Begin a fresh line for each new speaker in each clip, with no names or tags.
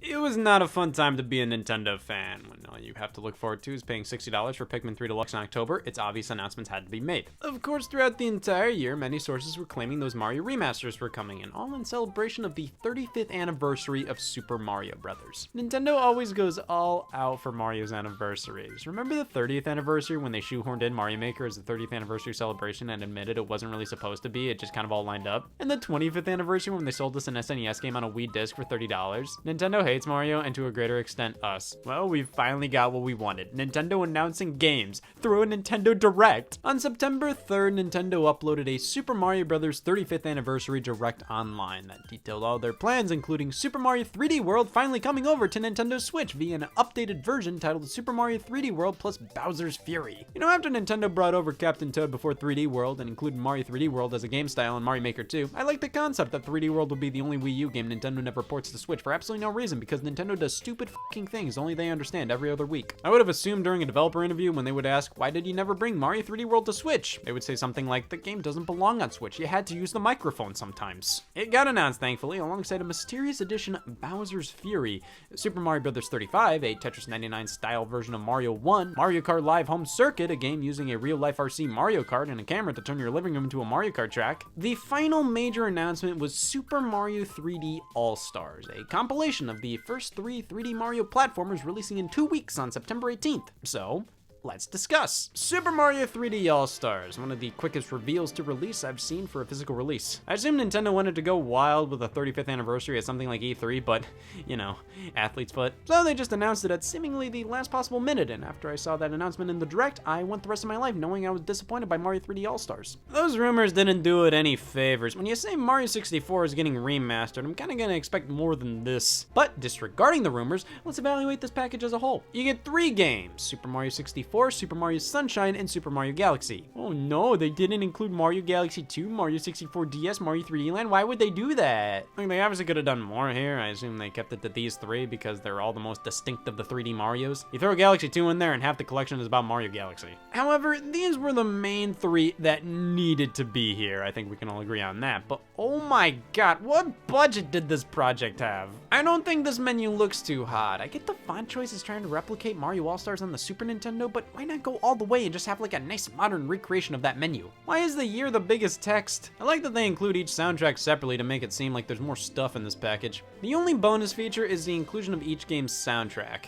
It was not a fun time to be a Nintendo fan when all you have to look forward to is paying $60 for Pikmin 3 Deluxe in October. It's obvious announcements had to be made. Of course, throughout the entire year, many sources were claiming those Mario remasters were coming in, all in celebration of the 35th anniversary of Super Mario Bros. Nintendo always goes all out for Mario's anniversaries. Remember the 30th anniversary when they shoehorned in Mario Maker as the 30th anniversary celebration and admitted it wasn't really supposed to be, it just kind of all lined up? And the 25th anniversary when they sold us an SNES game on a Wii disc for $30? Nintendo hates Mario, and to a greater extent us. Well, we finally got what we wanted. Nintendo announcing games through a Nintendo Direct. On September 3rd, Nintendo uploaded a Super Mario Bros. 35th Anniversary Direct online that detailed all their plans, including Super Mario 3D World finally coming over to Nintendo Switch via an updated version titled Super Mario 3D World plus Bowser's Fury. You know, after Nintendo brought over Captain Toad before 3D World and included Mario 3D World as a game style in Mario Maker 2, I like the concept that 3D World would be the only Wii U game Nintendo never ports to Switch for absolutely no reason, because Nintendo does stupid fucking things only they understand every other week. I would have assumed during a developer interview when they would ask, why did you never bring Mario 3D World to Switch? They would say something like, the game doesn't belong on Switch, you had to use the microphone sometimes. It got announced, thankfully, alongside a mysterious edition Bowser's Fury, Super Mario Bros. 35, a Tetris 99 style version of Mario 1, Mario Kart Live Home Circuit, a game using a real-life RC Mario Kart and a camera to turn your living room into a Mario Kart track. The final major announcement was Super Mario 3D All-Stars, a compilation of the first three 3D Mario platformers releasing in 2 weeks on September 18th. So, let's discuss. Super Mario 3D All-Stars, one of the quickest reveals to release I've seen for a physical release. I assume Nintendo wanted to go wild with the 35th anniversary at something like E3, but, you know, athlete's foot. So they just announced it at seemingly the last possible minute, and after I saw that announcement in the Direct, I went the rest of my life knowing I was disappointed by Mario 3D All-Stars. Those rumors didn't do it any favors. When you say Mario 64 is getting remastered, I'm kinda gonna expect more than this. But disregarding the rumors, let's evaluate this package as a whole. You get 3 games, Super Mario 64, Super Mario Sunshine, and Super Mario Galaxy. Oh no, they didn't include Mario Galaxy 2, Mario 64 DS, Mario 3D Land. Why would they do that? I mean, they obviously could have done more here. I assume they kept it to these 3 because they're all the most distinct of the 3D Marios. You throw Galaxy 2 in there and half the collection is about Mario Galaxy. However, these were the main 3 that needed to be here. I think we can all agree on that. But oh my god, what budget did this project have? I don't think this menu looks too hot. I get the font choice is trying to replicate Mario All-Stars on the Super Nintendo, but why not go all the way and just have like a nice modern recreation of that menu? Why is the year the biggest text? I like that they include each soundtrack separately to make it seem like there's more stuff in this package. The only bonus feature is the inclusion of each game's soundtrack.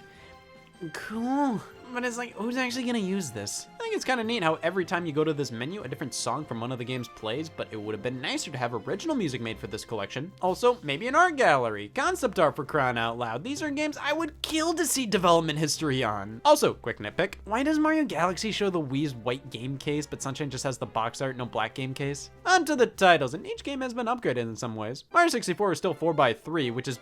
Cool. But it's like, who's actually gonna use this? I think it's kind of neat how every time you go to this menu, a different song from one of the games plays, but it would have been nicer to have original music made for this collection. Also, maybe an art gallery, concept art for crying out loud. These are games I would kill to see development history on. Also, quick nitpick, why does Mario Galaxy show the Wii's white game case, but Sunshine just has the box art, no black game case? On to the titles, and each game has been upgraded in some ways. Mario 64 is still 4x3, which is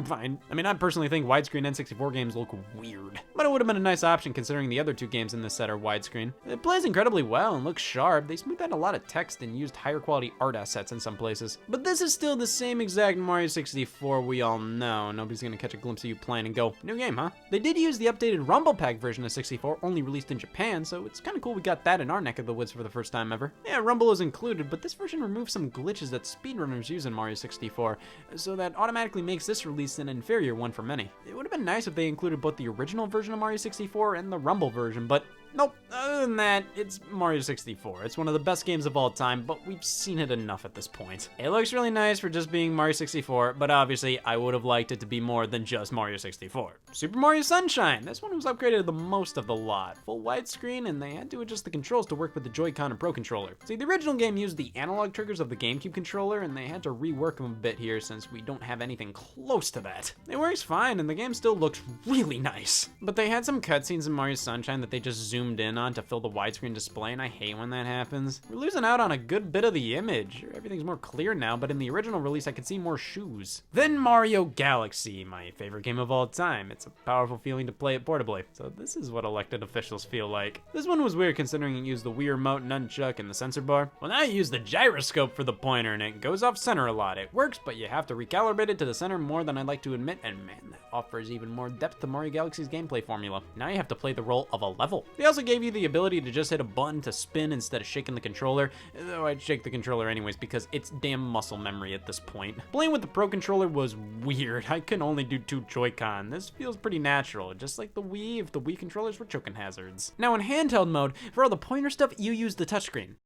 fine. I mean, I personally think widescreen N64 games look weird, but it would have been a nice option considering the other 2 games in this set are widescreen. It plays incredibly well and looks sharp. They smoothed out a lot of text and used higher quality art assets in some places. But this is still the same exact Mario 64 we all know. Nobody's gonna catch a glimpse of you playing and go, new game, huh? They did use the updated Rumble Pack version of 64, only released in Japan, so it's kind of cool we got that in our neck of the woods for the first time ever. Yeah, Rumble is included, but this version removes some glitches that speedrunners use in Mario 64, so that automatically makes this release an inferior one for many. It would have been nice if they included both the original version of Mario 64 and the Rumble version, but nope. Other than that, it's Mario 64. It's one of the best games of all time, but we've seen it enough at this point. It looks really nice for just being Mario 64, but obviously I would have liked it to be more than just Mario 64. Super Mario Sunshine. This one was upgraded the most of the lot. Full widescreen, and they had to adjust the controls to work with the Joy-Con and Pro Controller. See, the original game used the analog triggers of the GameCube controller, and they had to rework them a bit here since we don't have anything close to that. It works fine, and the game still looks really nice. But they had some cutscenes in Mario Sunshine that they just zoomed in on to fill the widescreen display, and I hate when that happens. We're losing out on a good bit of the image. Everything's more clear now, but in the original release, I could see more shoes. Then Mario Galaxy, my favorite game of all time. It's a powerful feeling to play it portably. So this is what elected officials feel like. This one was weird considering it used the Wii Remote, nunchuck, and the sensor bar. Well, now you use the gyroscope for the pointer, and it goes off center a lot. It works, but you have to recalibrate it to the center more than I'd like to admit, and man, that offers even more depth to Mario Galaxy's gameplay formula. Now you have to play the role of a level. They also gave you the ability to just hit a button to spin instead of shaking the controller, though I'd shake the controller anyways because it's damn muscle memory at this point. Playing with the Pro Controller was weird. I can only do 2 Joy-Con. This feels pretty natural, just like the Wii if the Wii controllers were choking hazards. Now in handheld mode, for all the pointer stuff, you use the touchscreen.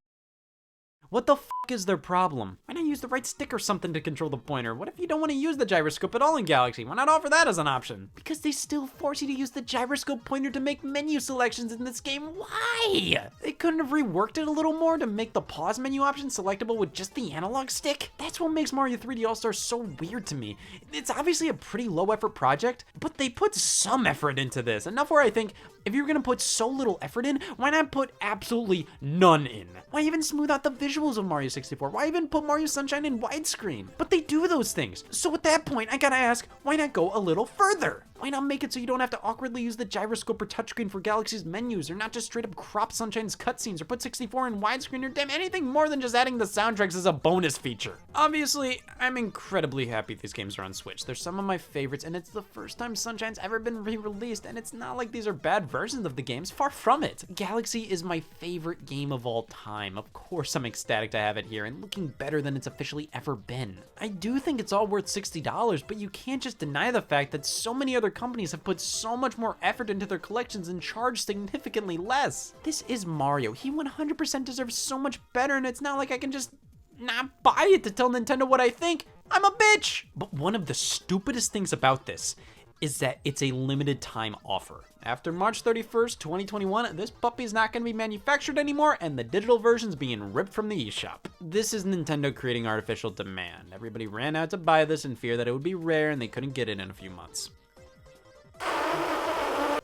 What the f is their problem? Why not use the right stick or something to control the pointer? What if you don't want to use the gyroscope at all in Galaxy? Why not offer that as an option? Because they still force you to use the gyroscope pointer to make menu selections in this game. Why? They couldn't have reworked it a little more to make the pause menu option selectable with just the analog stick? That's what makes Mario 3D All-Stars so weird to me. It's obviously a pretty low effort project, but they put some effort into this. Enough where I think, if you're gonna put so little effort in, why not put absolutely none in? Why even smooth out the visuals of Mario 64? Why even put Mario Sunshine in widescreen? But they do those things. So at that point, I gotta ask, why not go a little further? Why not make it so you don't have to awkwardly use the gyroscope or touchscreen for Galaxy's menus, or not just straight up crop Sunshine's cutscenes, or put 64 in widescreen, or damn anything more than just adding the soundtracks as a bonus feature? Obviously, I'm incredibly happy these games are on Switch. They're some of my favorites, and it's the first time Sunshine's ever been re-released, and it's not like these are bad versions of the games, far from it. Galaxy is my favorite game of all time. Of course I'm ecstatic to have it here, and looking better than it's officially ever been. I do think it's all worth $60, but you can't just deny the fact that so many other companies have put so much more effort into their collections and charged significantly less. This is Mario. He 100% deserves so much better, and it's not like I can just not buy it to tell Nintendo what I think. I'm a bitch! But one of the stupidest things about this is that it's a limited time offer. After March 31st, 2021, this puppy's not going to be manufactured anymore, and the digital version's being ripped from the eShop. This is Nintendo creating artificial demand. Everybody ran out to buy this in fear that it would be rare and they couldn't get it in a few months.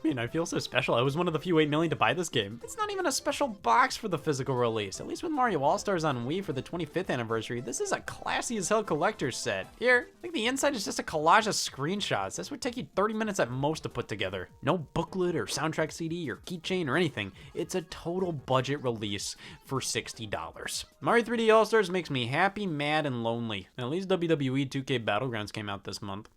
Man, I feel so special. I was one of the few 8 million to buy this game. It's not even a special box for the physical release. At least with Mario All-Stars on Wii for the 25th anniversary, this is a classy as hell collector's set. Here, I think the inside is just a collage of screenshots. This would take you 30 minutes at most to put together. No booklet or soundtrack CD or keychain or anything. It's a total budget release for $60. Mario 3D All-Stars makes me happy, mad, and lonely. At least WWE 2K Battlegrounds came out this month.